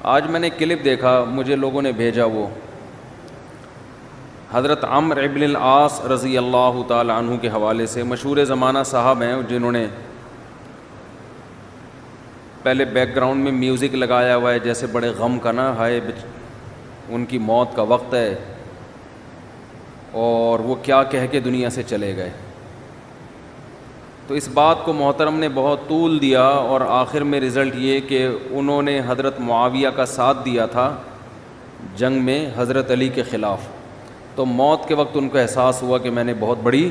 آج میں نے کلپ دیکھا، مجھے لوگوں نے بھیجا، وہ حضرت عمرو ابن العاص رضی اللہ تعالی عنہ کے حوالے سے، مشہور زمانہ صاحب ہیں جنہوں نے پہلے بیک گراؤنڈ میں میوزک لگایا ہوا ہے جیسے بڑے غم کا نا، ہائے ان کی موت کا وقت ہے اور وہ کیا کہہ کے دنیا سے چلے گئے۔ تو اس بات کو محترم نے بہت طول دیا اور آخر میں رزلٹ یہ کہ انہوں نے حضرت معاویہ کا ساتھ دیا تھا جنگ میں حضرت علی کے خلاف۔ تو موت کے وقت ان کو احساس ہوا کہ میں نے بہت بڑی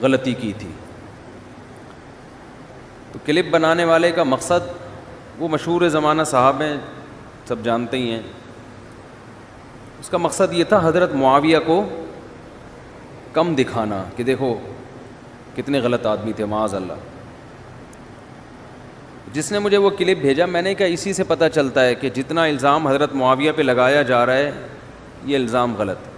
غلطی کی تھی۔ تو کلپ بنانے والے کا مقصد، وہ مشہور زمانہ صاحب ہیں، سب جانتے ہی ہیں، اس کا مقصد یہ تھا حضرت معاویہ کو کم دکھانا کہ دیکھو کتنے غلط آدمی تھے معاذ اللہ۔ جس نے مجھے وہ کلپ بھیجا، میں نے کہا اسی سے پتہ چلتا ہے کہ جتنا الزام حضرت معاویہ پہ لگایا جا رہا ہے یہ الزام غلط ہے۔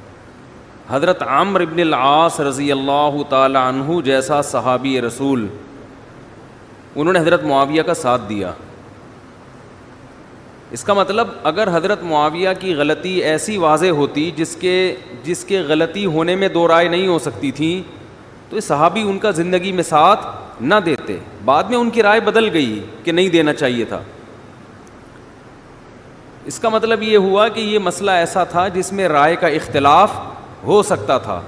حضرت عمرو ابن العاص رضی اللہ تعالی عنہ جیسا صحابی رسول، انہوں نے حضرت معاویہ کا ساتھ دیا۔ اس کا مطلب اگر حضرت معاویہ کی غلطی ایسی واضح ہوتی جس کے غلطی ہونے میں دو رائے نہیں ہو سکتی تھی تو یہ صحابی ان کا زندگی میں ساتھ نہ دیتے۔ بعد میں ان کی رائے بدل گئی کہ نہیں دینا چاہیے تھا۔ اس کا مطلب یہ ہوا کہ یہ مسئلہ ایسا تھا جس میں رائے کا اختلاف ہو سکتا تھا۔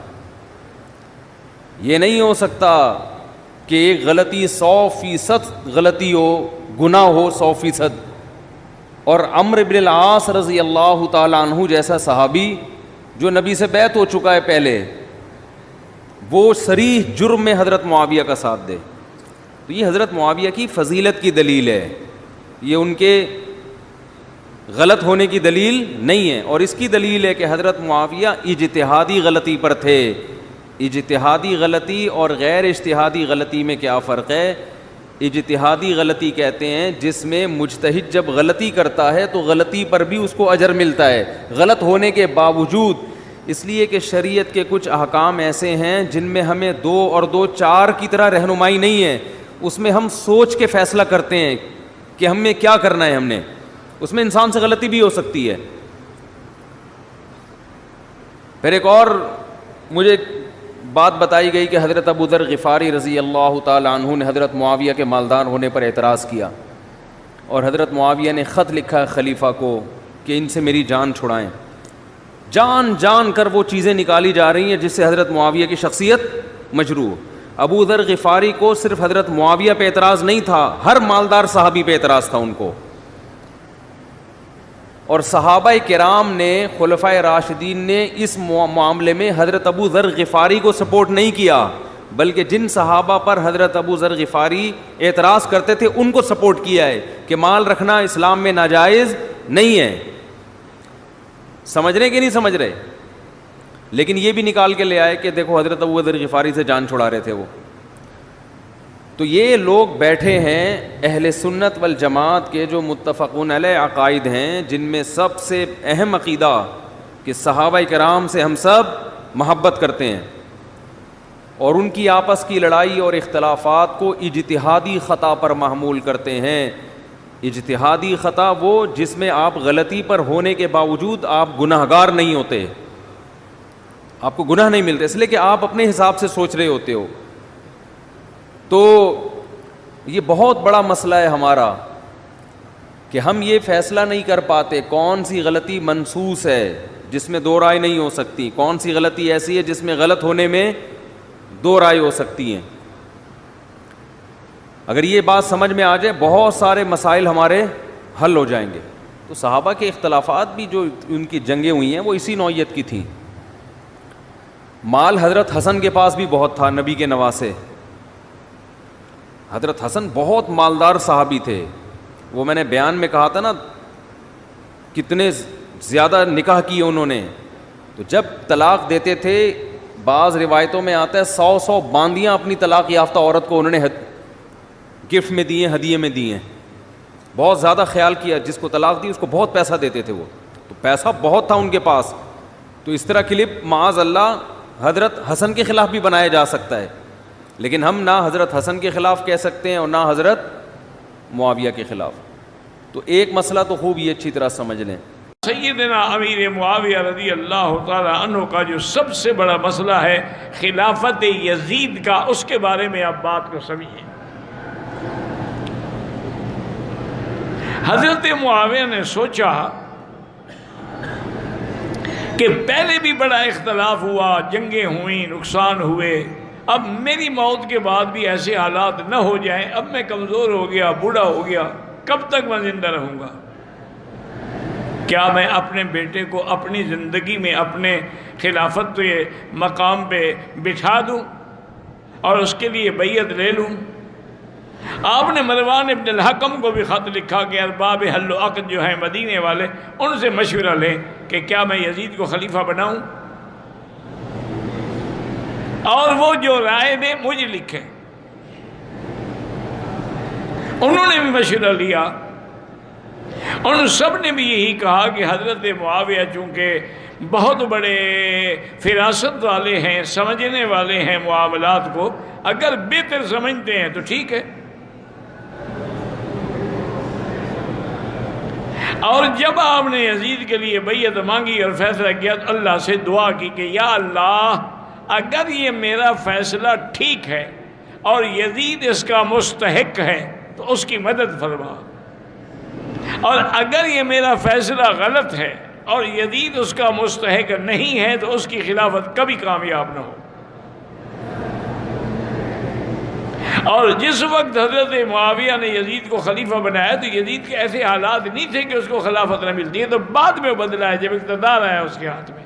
یہ نہیں ہو سکتا کہ ایک غلطی 100% غلطی ہو، گناہ ہو 100%، اور عمرو بن العاص رضی اللہ تعالی عنہ جیسا صحابی جو نبی سے بیعت ہو چکا ہے پہلے، وہ صریح جرم میں حضرت معاویہ کا ساتھ دے۔ تو یہ حضرت معاویہ کی فضیلت کی دلیل ہے، یہ ان کے غلط ہونے کی دلیل نہیں ہے۔ اور اس کی دلیل ہے کہ حضرت معاویہ اجتہادی غلطی پر تھے۔ اجتہادی غلطی اور غیر اجتہادی غلطی میں کیا فرق ہے؟ اجتہادی غلطی کہتے ہیں جس میں مجتہد جب غلطی کرتا ہے تو غلطی پر بھی اس کو اجر ملتا ہے غلط ہونے کے باوجود، اس لیے کہ شریعت کے کچھ احکام ایسے ہیں جن میں ہمیں 2 اور 2 4 کی طرح رہنمائی نہیں ہے، اس میں ہم سوچ کے فیصلہ کرتے ہیں کہ ہمیں کیا کرنا ہے۔ اس میں انسان سے غلطی بھی ہو سکتی ہے۔ پھر ایک اور مجھے بات بتائی گئی کہ حضرت ابو ذر غفاری رضی اللہ تعالی عنہ نے حضرت معاویہ کے مالدار ہونے پر اعتراض کیا، اور حضرت معاویہ نے خط لکھا خلیفہ کو کہ ان سے میری جان چھڑائیں۔ جان جان کر وہ چیزیں نکالی جا رہی ہیں جس سے حضرت معاویہ کی شخصیت مجروح۔ ابو ذر غفاری کو صرف حضرت معاویہ پہ اعتراض نہیں تھا، ہر مالدار صحابی پہ اعتراض تھا ان کو۔ اور صحابہ کرام نے، خلفائے راشدین نے اس معاملے میں حضرت ابو ذر غفاری کو سپورٹ نہیں کیا، بلکہ جن صحابہ پر حضرت ابو ذر غفاری اعتراض کرتے تھے ان کو سپورٹ کیا ہے کہ مال رکھنا اسلام میں ناجائز نہیں ہے۔ سمجھ رہے کہ نہیں سمجھ رہے؟ لیکن یہ بھی نکال کے لے آئے کہ دیکھو حضرت ابو ذر غفاری سے جان چھڑا رہے تھے وہ۔ تو یہ لوگ بیٹھے ہیں اہل سنت والجماعت کے جو متفقون علیہ عقائد ہیں، جن میں سب سے اہم عقیدہ کہ صحابہ کرام سے ہم سب محبت کرتے ہیں، اور ان کی آپس کی لڑائی اور اختلافات کو اجتہادی خطا پر محمول کرتے ہیں۔ اجتہادی خطا وہ جس میں آپ غلطی پر ہونے کے باوجود آپ گناہگار نہیں ہوتے، آپ کو گناہ نہیں ملتے، اس لیے کہ آپ اپنے حساب سے سوچ رہے ہوتے ہو۔ تو یہ بہت بڑا مسئلہ ہے ہمارا کہ ہم یہ فیصلہ نہیں کر پاتے کون سی غلطی منسوس ہے جس میں 2 رائے نہیں ہو سکتی، کون سی غلطی ایسی ہے جس میں غلط ہونے میں 2 رائے ہو سکتی ہیں۔ اگر یہ بات سمجھ میں آ جائے بہت سارے مسائل ہمارے حل ہو جائیں گے۔ تو صحابہ کے اختلافات بھی جو ان کی جنگیں ہوئی ہیں وہ اسی نوعیت کی تھیں۔ مال حضرت حسن کے پاس بھی بہت تھا، نبی کے نواسے۔ حضرت حسن بہت مالدار صحابی تھے، وہ میں نے بیان میں کہا تھا نا کتنے زیادہ نکاح کیے انہوں نے۔ تو جب طلاق دیتے تھے، بعض روایتوں میں آتا ہے 100 باندیاں اپنی طلاق یافتہ عورت کو انہوں نے گفٹ میں دی ہیں، ہدیے میں دی ہیں۔ بہت زیادہ خیال کیا، جس کو طلاق دی اس کو بہت پیسہ دیتے تھے وہ، تو پیسہ بہت تھا ان کے پاس۔ تو اس طرح کلپ معاذ اللہ حضرت حسن کے خلاف بھی بنایا جا سکتا ہے، لیکن ہم نہ حضرت حسن کے خلاف کہہ سکتے ہیں اور نہ حضرت معاویہ کے خلاف۔ تو ایک مسئلہ تو خوب یہ اچھی طرح سمجھ لیں، سیدنا امیر معاویہ رضی اللہ تعالی عنہ کا جو سب سے بڑا مسئلہ ہے خلافت یزید کا، اس کے بارے میں آپ بات کو سمجھیں۔ حضرت معاویہ نے سوچا کہ پہلے بھی بڑا اختلاف ہوا، جنگیں ہوئیں، نقصان ہوئے، اب میری موت کے بعد بھی ایسے حالات نہ ہو جائیں، اب میں کمزور ہو گیا، بوڑھا ہو گیا، کب تک میں زندہ رہوں گا؟ کیا میں اپنے بیٹے کو اپنی زندگی میں اپنے خلافت کے مقام پہ بٹھا دوں اور اس کے لیے بیعت لے لوں؟ آپ نے مروان ابن الحکم کو بھی خط لکھا کہ ارباب حل و عقد جو ہیں مدینے والے، ان سے مشورہ لیں کہ کیا میں یزید کو خلیفہ بناؤں، اور وہ جو رائے دیں مجھے لکھیں۔ انہوں نے بھی مشورہ لیا، ان سب نے بھی یہی کہا کہ حضرت معاویہ چونکہ بہت بڑے فراست والے ہیں، سمجھنے والے ہیں معاملات کو، اگر بہتر سمجھتے ہیں تو ٹھیک ہے۔ اور جب آپ نے یزید کے لیے بیعت مانگی اور فیصلہ کیا تو اللہ سے دعا کی کہ یا اللہ، اگر یہ میرا فیصلہ ٹھیک ہے اور یزید اس کا مستحق ہے تو اس کی مدد فرما، اور اگر یہ میرا فیصلہ غلط ہے اور یزید اس کا مستحق نہیں ہے تو اس کی خلافت کبھی کامیاب نہ ہو۔ اور جس وقت حضرت معاویہ نے یزید کو خلیفہ بنایا تو یزید کے ایسے حالات نہیں تھے کہ اس کو خلافت نہ ملتی ہے، تو بعد میں بدلا ہے جب اقتدار آیا اس کے ہاتھ میں،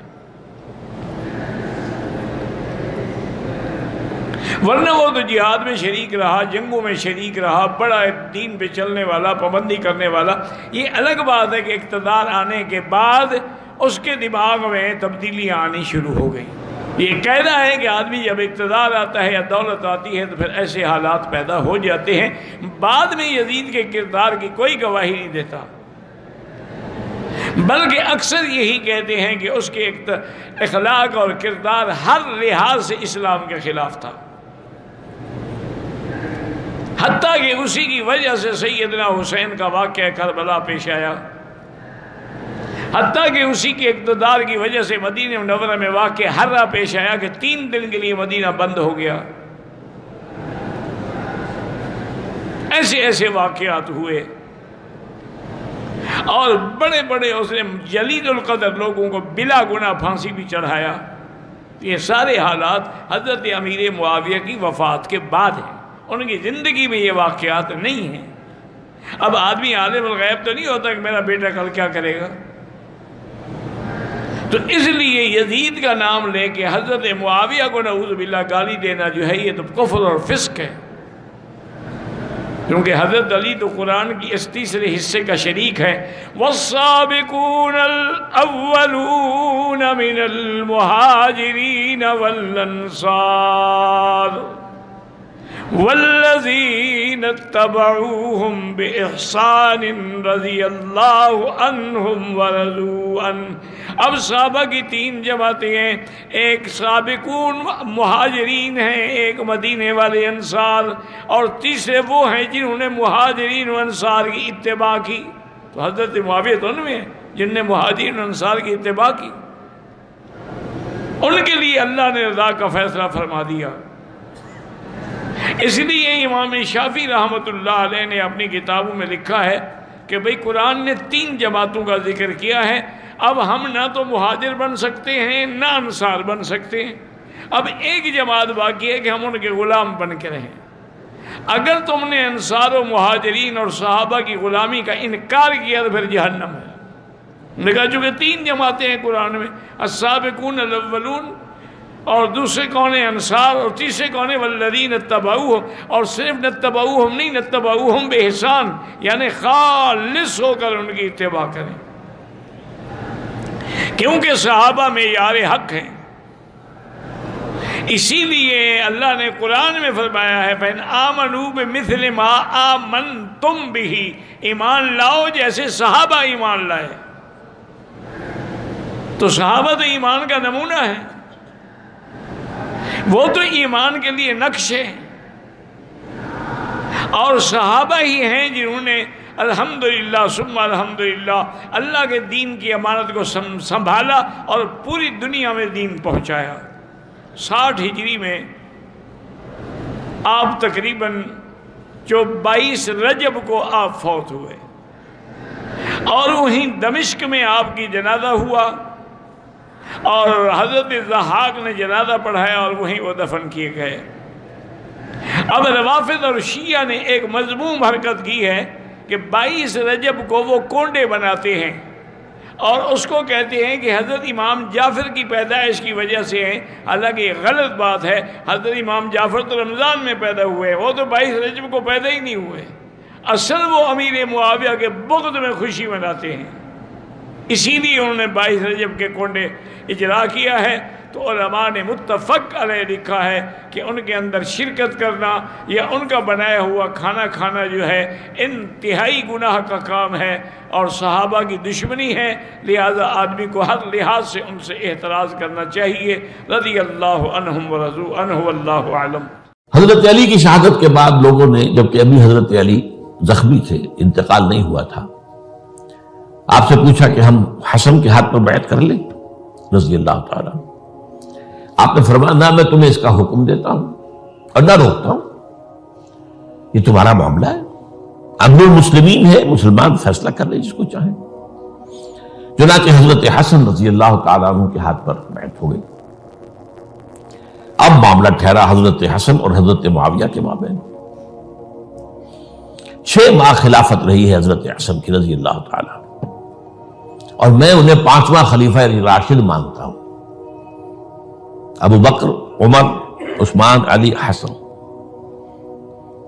ورنہ وہ تو جہاد میں شریک رہا، جنگوں میں شریک رہا، بڑا دین پہ چلنے والا، پابندی کرنے والا۔ یہ الگ بات ہے کہ اقتدار آنے کے بعد اس کے دماغ میں تبدیلیاں آنی شروع ہو گئی۔ یہ کہنا ہے کہ آدمی جب اقتدار آتا ہے یا دولت آتی ہے تو پھر ایسے حالات پیدا ہو جاتے ہیں۔ بعد میں یزید کے کردار کی کوئی گواہی نہیں دیتا، بلکہ اکثر یہی کہتے ہیں کہ اس کے اخلاق اور کردار ہر لحاظ سے اسلام کے خلاف تھا، حتیٰ کہ اسی کی وجہ سے سیدنا حسین کا واقعہ کربلا پیش آیا، حتیٰ کہ اسی کے اقتدار کی وجہ سے مدینہ منورہ میں واقع حرہ پیش آیا کہ 3 دن کے لیے مدینہ بند ہو گیا۔ ایسے ایسے واقعات ہوئے، اور بڑے بڑے اس نے جلیل القدر لوگوں کو بلا گناہ پھانسی بھی چڑھایا۔ یہ سارے حالات حضرت امیر معاویہ کی وفات کے بعد ہیں، ان کی زندگی میں یہ واقعات نہیں ہیں۔ اب آدمی عالم الغیب تو نہیں ہوتا کہ میرا بیٹا کل کیا کرے گا، تو اس لیے یزید کا نام لے کے حضرت معاویہ کو نعوذ باللہ گالی دینا جو ہے یہ تو کفر اور فسق ہے، کیونکہ حضرت علی تو قرآن کی اس تیسرے حصے کا شریک ہے۔ والسابقون الاولون من المہاجرین والانصار والذین اتبعوہم بإحسان رضی اللہ عنہم ورضوا عنہ۔ اب صحابہ کی 3 جماعتیں ہیں، ایک سابقون مہاجرین ہیں، ایک مدینے والے انصار، اور تیسرے وہ ہیں جنہوں نے مہاجرین و انصار کی اتباع کی۔ تو حضرت معاویہ تو ان میں ہیں جن نے مہاجرین و انصار کی اتباع کی، ان کے لیے اللہ نے رضا کا فیصلہ فرما دیا۔ اس لیے امام شافعی رحمۃ اللہ علیہ نے اپنی کتابوں میں لکھا ہے کہ بھئی قرآن نے 3 جماعتوں کا ذکر کیا ہے، اب ہم نہ تو مہاجر بن سکتے ہیں نہ انصار بن سکتے ہیں، اب ایک جماعت باقی ہے کہ ہم ان کے غلام بن کے رہیں۔ اگر تم نے انصار و مہاجرین اور صحابہ کی غلامی کا انکار کیا تو پھر جہنم ہے۔ لکھا چونکہ 3 جماعتیں ہیں قرآن میں، السابقون الاولون، اور دوسرے کون ہیں انصار، اور تیسرے کون ہیں والذین اتبعوہم، اور صرف نتبعوہم نہیں، نتبعوہم بإحسان، یعنی خالص ہو کر ان کی اتباع کریں، کیونکہ صحابہ معیار حق ہیں۔ اسی لیے اللہ نے قرآن میں فرمایا ہے فَإِنْ آمَنُوا بِمِثْلِ مَا آمَنْتُمْ بِهِ، ایمان لاؤ جیسے صحابہ ایمان لائے۔ تو صحابہ تو ایمان کا نمونہ ہے، وہ تو ایمان کے لیے نقش ہے، اور صحابہ ہی ہیں جنہوں نے الحمدللہ ثم الحمدللہ، اللہ کے دین کی امانت کو سنبھالا اور پوری دنیا میں دین پہنچایا۔ 60 ہجری میں آپ تقریباً جو 22 رجب کو آپ فوت ہوئے، اور وہیں دمشق میں آپ کی جنازہ ہوا اور حضرت ضحاک نے جنازہ پڑھایا اور وہیں وہ دفن کیے گئے۔ اب روافض اور شیعہ نے ایک مذموم حرکت کی ہے کہ 22 رجب کو وہ کونڈے بناتے ہیں اور اس کو کہتے ہیں کہ حضرت امام جعفر کی پیدائش کی وجہ سے ہیں، حالانکہ یہ غلط بات ہے۔ حضرت امام جعفر تو رمضان میں پیدا ہوئے، وہ تو 22 رجب کو پیدا ہی نہیں ہوئے۔ اصل وہ امیر معاویہ کے بغض میں خوشی مناتے ہیں، اسی لیے انہوں نے 22 رجب کے کونڈے اجرا کیا ہے۔ تو علماء نے متفق علیہ لکھا ہے کہ ان کے اندر شرکت کرنا یا ان کا بنایا ہوا کھانا کھانا جو ہے انتہائی گناہ کا کام ہے اور صحابہ کی دشمنی ہے، لہذا آدمی کو ہر لحاظ سے ان سے احتراز کرنا چاہیے۔ رضی اللہ عنہم ورضوا عنہ واللہ اعلم۔ حضرت علی کی شہادت کے بعد لوگوں نے، جبکہ ابھی حضرت علی زخمی تھے، انتقال نہیں ہوا تھا، آپ سے پوچھا کہ ہم حسن کے ہاتھ پر بیعت کر لیں رضی اللہ تعالیٰ۔ آپ نے فرمایا نہ، میں تمہیں اس کا حکم دیتا ہوں اور نہ روکتا ہوں، یہ تمہارا معاملہ ہے، امر المسلمین ہے، مسلمان فیصلہ کر لیں جس کو چاہیں۔ چنانچہ حضرت حسن رضی اللہ تعالیٰ عنہ کے ہاتھ پر بیعت ہو گئی۔ اب معاملہ ٹھہرا حضرت حسن اور حضرت معاویہ کے مابین۔ 6 ماہ خلافت رہی ہے حضرت حسن کی رضی اللہ تعالیٰ، اور میں انہیں 5واں خلیفہ راشد مانتا ہوں۔ ابو بکر، عمر، عثمان، علی، حسن،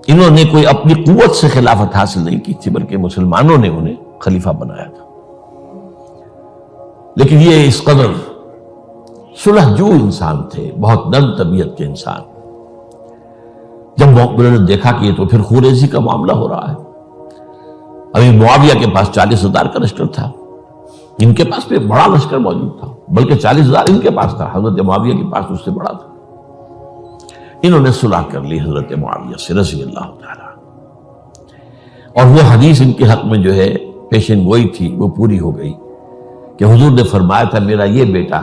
انہوں نے کوئی اپنی قوت سے خلافت حاصل نہیں کی تھی، بلکہ مسلمانوں نے انہیں خلیفہ بنایا تھا۔ لیکن یہ اس قدر صلح جو انسان تھے، بہت نرم طبیعت کے انسان، جب انہوں نے دیکھا کہ یہ تو پھر خوریزی کا معاملہ ہو رہا ہے، ابھی معاویہ کے پاس 40,000 کا لشکر تھا، ان کے پاس بھی بڑا لشکر موجود تھا، بلکہ 40,000 ان کے پاس تھا، حضرت معاویہ کے پاس اس سے بڑا تھا۔ انہوں نے صلح کر لی حضرت معاویہ سے رضی اللہ تعالیٰ، اور وہ حدیث ان کے حق میں جو ہے پیشن گوئی تھی وہ پوری ہو گئی کہ حضور نے فرمایا تھا میرا یہ بیٹا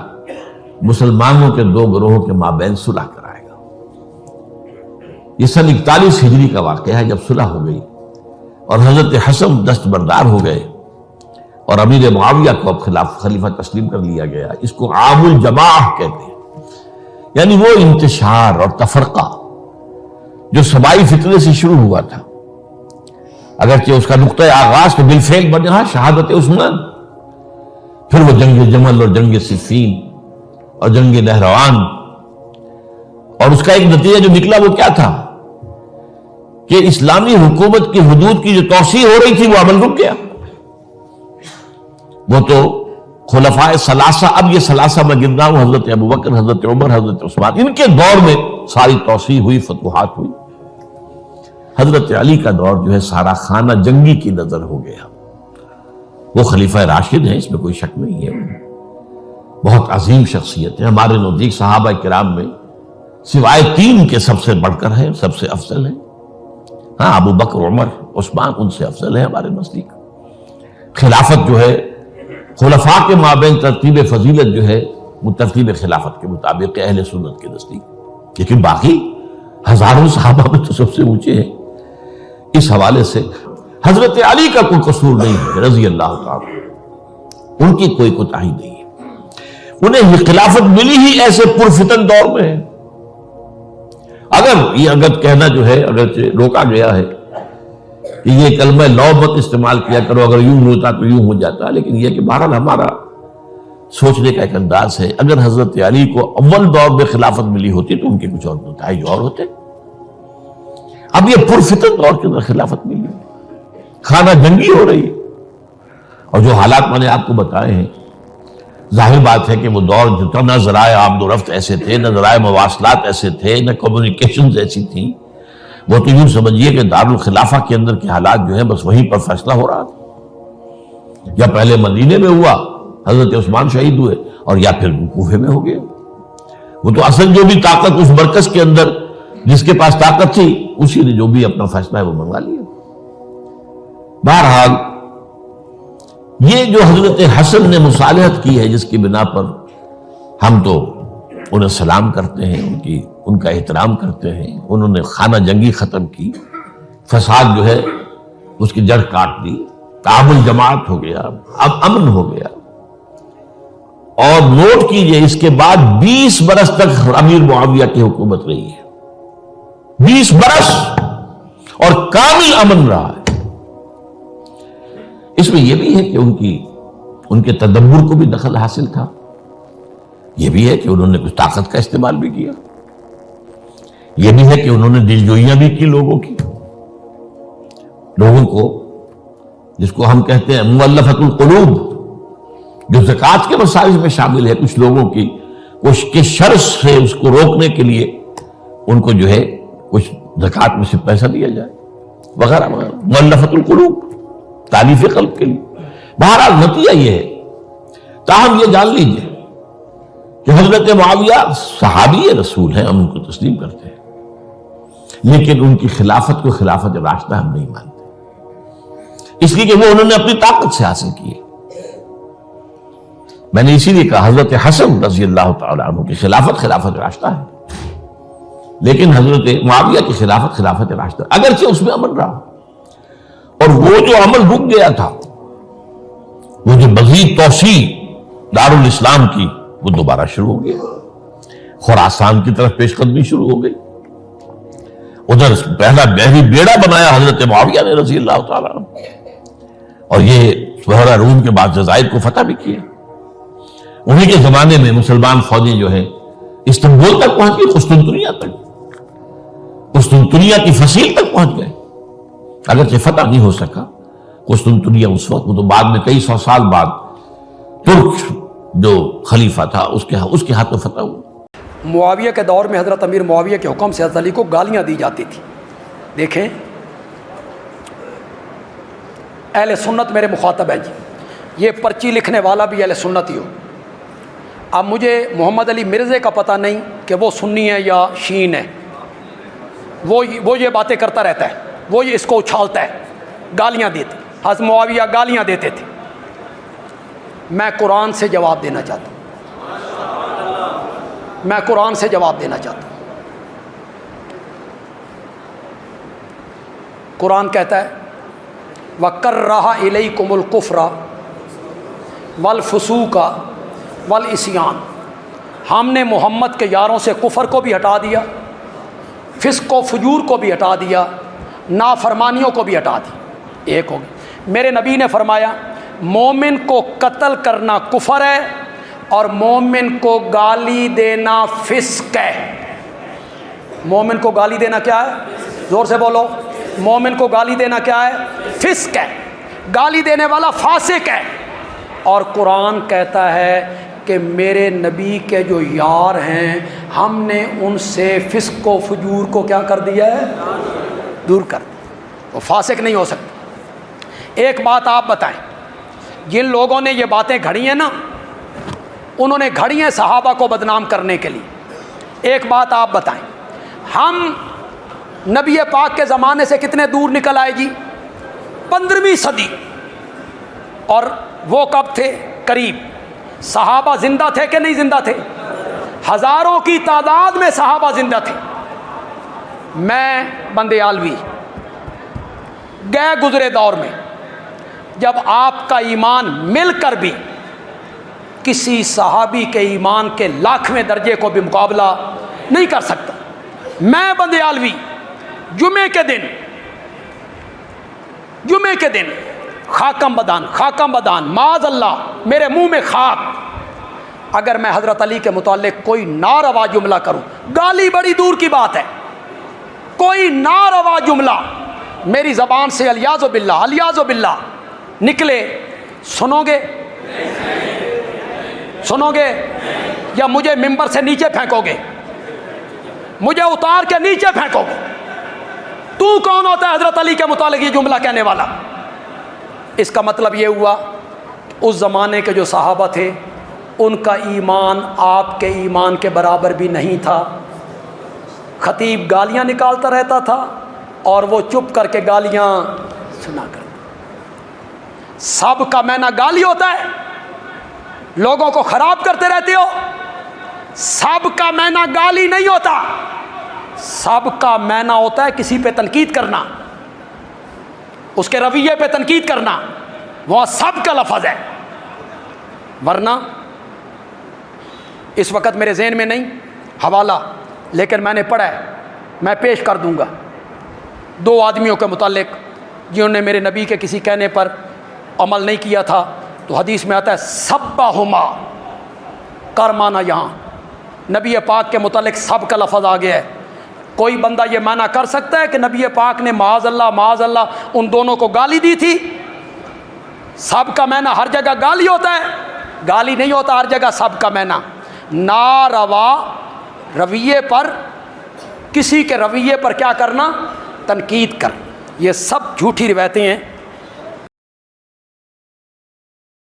مسلمانوں کے 2 گروہوں کے مابین صلح کرائے گا۔ یہ سن 41 ہجری کا واقعہ ہے جب صلح ہو گئی اور حضرت حسن دستبردار ہو گئے اور امیر معاویہ کو اب خلیفہ تسلیم کر لیا گیا۔ اس کو عام الجماع کہتے ہیں، یعنی وہ انتشار اور تفرقہ جو سبائی فتنے سے شروع ہوا تھا، اگرچہ اس کا نقطہ آغاز تو بالفعل بنا شہادت عثمان، پھر وہ جنگ جمل اور جنگ صفین اور جنگ نہروان، اور اس کا ایک نتیجہ جو نکلا وہ کیا تھا کہ اسلامی حکومت کی حدود کی جو توسیع ہو رہی تھی وہ عمل رک گیا۔ وہ تو خلفائے ثلاثہ، اب یہ ثلاثہ میں گن رہا ہوں، حضرت ابوبکر، حضرت عمر، حضرت عثمان، ان کے دور میں ساری توسیع ہوئی، فتوحات ہوئی۔ حضرت علی کا دور جو ہے سارا خانہ جنگی کی نظر ہو گیا۔ وہ خلیفہ راشد ہیں، اس میں کوئی شک نہیں ہے، بہت عظیم شخصیت ہے، ہمارے نزدیک صحابہ کرام میں سوائے 3 کے سب سے بڑھ کر ہیں، سب سے افضل ہیں۔ ہاں، ابو بکر، عمر، عثمان ان سے افضل ہیں ہمارے نزدیک۔ خلافت جو ہے خلفاء کے مابین ترتیب فضیلت جو ہے وہ ترتیب خلافت کے مطابق اہل سنت کے نزدیک، لیکن باقی ہزاروں صحابہ میں تو سب سے اونچے ہیں۔ اس حوالے سے حضرت علی کا کوئی قصور نہیں ہے رضی اللہ تعالی، ان کی کوئی کوتاہی نہیں ہے، انہیں یہ خلافت ملی ہی ایسے پرفتن دور میں ہے۔ اگر کہنا جو ہے اگر روکا گیا ہے کہ یہ کلمہ لو مت استعمال کیا کرو، اگر یوں ہوتا تو یوں ہو جاتا، لیکن یہ کہ بہرحال ہمارا سوچنے کا ایک انداز ہے، اگر حضرت علی کو اول دور میں خلافت ملی ہوتی تو ان کے کچھ اور نتائج اور ہوتے۔ اب یہ پرفتن دور کے اندر خلافت ملی، خانہ جنگی ہو رہی ہے، اور جو حالات میں نے آپ کو بتائے ہیں، ظاہر بات ہے کہ وہ دور جو نہ ذرائع آمد و رفت ایسے تھے، نہ ذرائع مواصلات ایسے تھے، نہ کمیونیکیشنز ایسی تھیں، وہ تو یوں سمجھیے کہ دارالخلافہ کے اندر کے حالات جو ہیں بس وہیں پر فیصلہ ہو رہا تھا، یا پہلے مدینے میں ہوا، حضرت عثمان شہید ہوئے، اور یا پھر کوفے میں ہو گیا۔ وہ تو اصل جو بھی طاقت اس مرکز کے اندر جس کے پاس طاقت تھی، اسی نے جو بھی اپنا فیصلہ ہے وہ منگا لیا۔ بہرحال یہ جو حضرت حسن نے مصالحت کی ہے، جس کی بنا پر ہم تو انہیں سلام کرتے ہیں، ان کا احترام کرتے ہیں، انہوں نے خانہ جنگی ختم کی، فساد جو ہے اس کی جڑ کاٹ دی، تعامل جماعت ہو گیا، اب امن ہو گیا۔ اور نوٹ کیجئے اس کے بعد 20 برس تک امیر معاویہ کی حکومت رہی ہے، 20 برس، اور کامل امن رہا ہے۔ اس میں یہ بھی ہے کہ ان کے تدبر کو بھی دخل حاصل تھا، یہ بھی ہے کہ انہوں نے کچھ طاقت کا استعمال بھی کیا، یہ بھی ہے کہ انہوں نے دلجوئیاں بھی کی لوگوں کو، جس کو ہم کہتے ہیں مؤلفۃ القلوب، جو زکوٰۃ کے مسائل میں شامل ہے، کچھ لوگوں کی کے شر سے اس کو روکنے کے لیے ان کو جو ہے کچھ زکوٰۃ میں سے پیسہ دیا جائے وغیرہ وغیرہ، مؤلفۃ القلوب، تالیف قلب کے لیے۔ بہرحال نتیجہ یہ ہے، تاہم یہ جان لیجئے کہ حضرت معاویہ صحابی رسول ہیں، ہم ان کو تسلیم کرتے ہیں، لیکن ان کی خلافت کو خلافت راشدہ ہم نہیں مانتے، اس لیے کہ وہ انہوں نے اپنی طاقت سے حاصل کی ہے۔ میں نے اسی لیے کہا حضرت حسن رضی اللہ تعالیٰ عنہ کی خلافت خلافت راشدہ ہے، لیکن حضرت معاویہ کی خلافت خلافت راشدہ، اگرچہ اس میں امن رہا، اور وہ جو عمل رک گیا تھا، وہ جو مزید توسیع دارالاسلام کی، وہ دوبارہ شروع ہو گیا، خراسان کی طرف پیش قدمی شروع ہو گئی، ادھر پہلا بحری بیڑا بنایا حضرت معاویہ نے رضی اللہ تعالیٰ عنہ، اور یہ بحیرہ روم کے بعد جزائر کو فتح بھی کیا۔ انہی کے زمانے میں مسلمان فوجیں جو ہیں استنبول تک پہنچ گئی، قسطنطنیہ کی فصیل تک پہنچ گئے، اگرچہ فتح نہیں ہو سکا قسطنطنیہ اس وقت، وہ تو بعد میں کئی سو سال بعد ترک جو خلیفہ تھا اس کے ہاتھوں فتح ہوا۔ معاویہ کے دور میں حضرت امیر معاویہ کے حکم سے حضرت علی کو گالیاں دی جاتی تھی۔ دیکھیں، اہل سنت میرے مخاطب ہیں جی، یہ پرچی لکھنے والا بھی اہل سنت ہی ہو۔ اب مجھے محمد علی مرزے کا پتہ نہیں کہ وہ سنی ہے یا شین ہے، وہ یہ باتیں کرتا رہتا ہے، وہ یہ اس کو اچھالتا ہے، گالیاں دیتے، حضرت معاویہ گالیاں دیتے تھے۔ میں قرآن سے جواب دینا چاہتا ہوں، میں قرآن سے جواب دینا چاہتا ہوں۔ قرآن کہتا ہے وَكَرَّهَ إِلَيْكُمُ الْكُفْرَ وَالْفُسُوقَ وَالْعِصْيَانَ، ہم نے محمد کے یاروں سے کفر کو بھی ہٹا دیا، فسق و فجور کو بھی ہٹا دیا، نافرمانیوں کو بھی ہٹا دی۔ ایک ہو گئی۔ میرے نبی نے فرمایا مومن کو قتل کرنا کفر ہے اور مومن کو گالی دینا فسق ہے۔ مومن کو گالی دینا کیا ہے؟ زور سے بولو، مومن کو گالی دینا کیا ہے؟ فسق ہے، گالی دینے والا فاسق ہے۔ اور قرآن کہتا ہے کہ میرے نبی کے جو یار ہیں ہم نے ان سے فسق و فجور کو کیا کر دیا ہے؟ دور کر دیا، وہ فاسق نہیں ہو سکتا۔ ایک بات آپ بتائیں، جن لوگوں نے یہ باتیں گھڑی ہیں نا، انہوں نے گھڑی ہیں صحابہ کو بدنام کرنے کے لیے۔ ایک بات آپ بتائیں، ہم نبی پاک کے زمانے سے کتنے دور نکل آئے جی؟ 15ویں صدی، اور وہ کب تھے؟ قریب۔ صحابہ زندہ تھے کہ نہیں زندہ تھے؟ ہزاروں کی تعداد میں صحابہ زندہ تھے۔ میں بندیالوی گئے گزرے دور میں، جب آپ کا ایمان مل کر بھی کسی صحابی کے ایمان کے 1,00,000ویں درجے کو بھی مقابلہ نہیں کر سکتا۔ میں بندیالوی جمعے کے دن خاکم بدان معاذ اللہ، میرے منہ میں خاک، اگر میں حضرت علی کے متعلق کوئی ناروا جملہ کروں، گالی بڑی دور کی بات ہے، کوئی ناروا جملہ میری زبان سے الیاذ باللہ نکلے، سنو گے یا مجھے ممبر سے نیچے پھینکو گے؟ مجھے اتار کے نیچے پھینکو گے؟ تو کون ہوتا ہے حضرت علی کے متعلق یہ جملہ کہنے والا؟ اس کا مطلب یہ ہوا اس زمانے کے جو صحابہ تھے ان کا ایمان آپ کے ایمان کے برابر بھی نہیں تھا۔ خطیب گالیاں نکالتا رہتا تھا اور وہ چپ کر کے گالیاں سنا کر۔ سب کا معنی گالی ہوتا ہے؟ لوگوں کو خراب کرتے رہتے ہو؟ سب کا معنی گالی نہیں ہوتا، سب کا معنی ہوتا ہے کسی پہ تنقید کرنا، اس کے رویے پہ تنقید کرنا، وہاں سب کا لفظ ہے۔ ورنہ اس وقت میرے ذہن میں نہیں حوالہ، لیکن میں نے پڑھا ہے، میں پیش کر دوں گا۔ دو آدمیوں کے متعلق جنہوں نے میرے نبی کے کسی کہنے پر عمل نہیں کیا تھا، تو حدیث میں آتا ہے سبہما، کر مانا یہاں نبی پاک کے متعلق سب کا لفظ آ گیا ہے۔ کوئی بندہ یہ معنی کر سکتا ہے کہ نبی پاک نے معاذ اللہ ان دونوں کو گالی دی تھی؟ سب کا معنی ہر جگہ گالی ہوتا ہے؟ گالی نہیں ہوتا ہر جگہ سب کا معنی۔ ناروا رویے پر، کسی کے رویے پر کیا کرنا؟ تنقید کر۔ یہ سب جھوٹی روایتیں ہیں۔